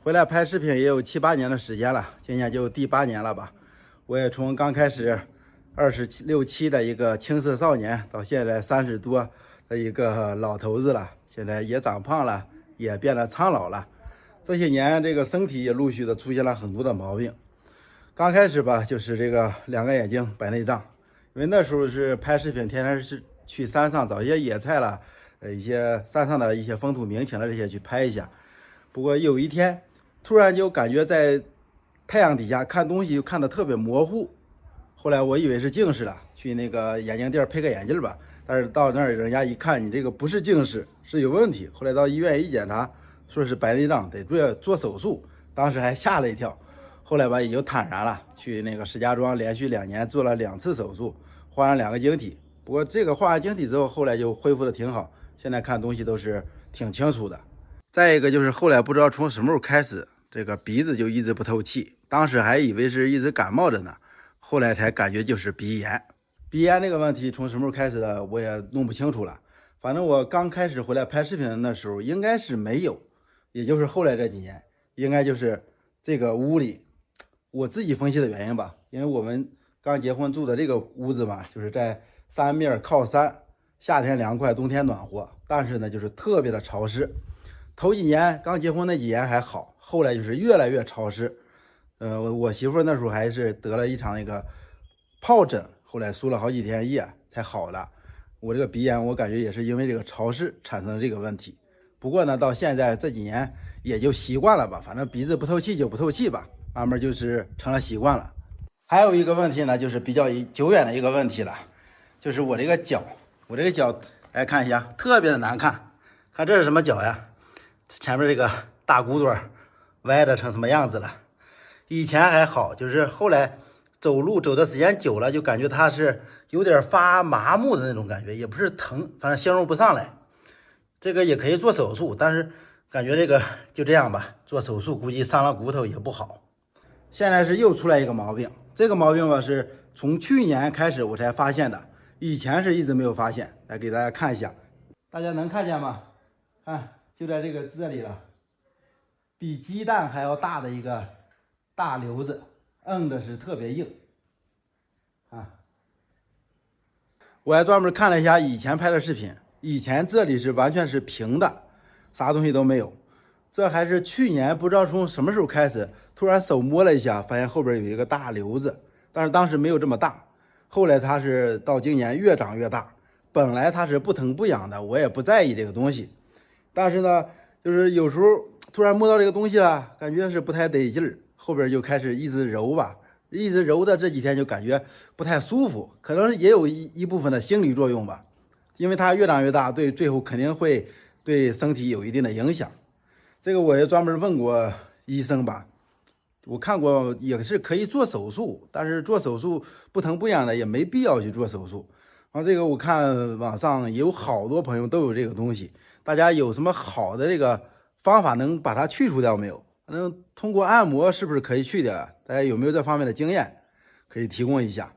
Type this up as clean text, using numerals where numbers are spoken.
回来拍视频也有7、8年的时间了，今年就第8年了吧。我也从刚开始26、7的一个青涩少年，到现在30多的一个老头子了，现在也长胖了，也变得苍老了。这些年这个身体也陆续的出现了很多的毛病。刚开始吧，就是这个2个眼睛白内障，因为那时候是拍视频，天天是去山上找一些野菜了，一些山上的一些风土民情的这些去拍一下。不过有一天突然就感觉在太阳底下看东西就看得特别模糊，后来我以为是近视了，去那个眼镜店配个眼镜吧，但是到那儿人家一看，你这个不是近视，是有问题。后来到医院一检查，说是白内障，得做手术，当时还吓了一跳。后来吧也就坦然了，去那个石家庄连续2年做了2次手术，换了2个晶体。不过这个换完晶体之后，后来就恢复的挺好，现在看东西都是挺清楚的。再一个就是后来不知道从什么时候开始，这个鼻子就一直不透气，当时还以为是一直感冒着呢，后来才感觉就是鼻炎。鼻炎这个问题从什么时候开始的我也弄不清楚了，反正我刚开始回来拍视频的那时候应该是没有，也就是后来这几年应该就是这个屋里我自己分析的原因吧，因为我们刚结婚住的这个屋子嘛，就是在山面靠山，夏天凉快，冬天暖和，但是呢就是特别的潮湿。头几年刚结婚那几年还好，后来就是越来越潮湿。我媳妇那时候还是得了一场那个疱疹，后来输了好几天液才好了。我这个鼻炎我感觉也是因为这个潮湿产生的这个问题。不过呢到现在这几年也就习惯了吧，反正鼻子不透气就不透气吧，慢慢就是成了习惯了。还有一个问题呢，就是比较久远的一个问题了，就是我这个脚，来看一下，特别的难看。看这是什么脚呀？前面这个大骨朵歪的成什么样子了？以前还好，就是后来走路走的时间久了，就感觉它是有点发麻木的那种感觉，也不是疼，反正形容不上来。这个也可以做手术，但是感觉这个就这样吧，做手术估计伤了骨头也不好。现在是又出来一个毛病，这个毛病吧是从去年开始我才发现的，以前是一直没有发现。来给大家看一下，大家能看见吗？看，就在这里了，比鸡蛋还要大的一个大瘤子，摁的是特别硬啊。我还专门看了一下以前拍的视频，以前这里是完全是平的，啥东西都没有。这还是去年不知道从什么时候开始，突然手摸了一下，发现后边有一个大瘤子，但是当时没有这么大。后来它是到今年越长越大，本来它是不疼不痒的，我也不在意这个东西。但是呢，就是有时候突然摸到这个东西了，感觉是不太得劲儿，后边就开始一直揉吧，一直揉的这几天就感觉不太舒服，可能也有一部分的心理作用吧，因为它越长越大，最后肯定会对身体有一定的影响。这个我也专门问过医生吧，我看过也是可以做手术，但是做手术不疼不痒的也没必要去做手术。然后这个我看网上有好多朋友都有这个东西，大家有什么好的这个方法能把它去除掉没有？能通过按摩是不是可以去掉？大家有没有这方面的经验可以提供一下？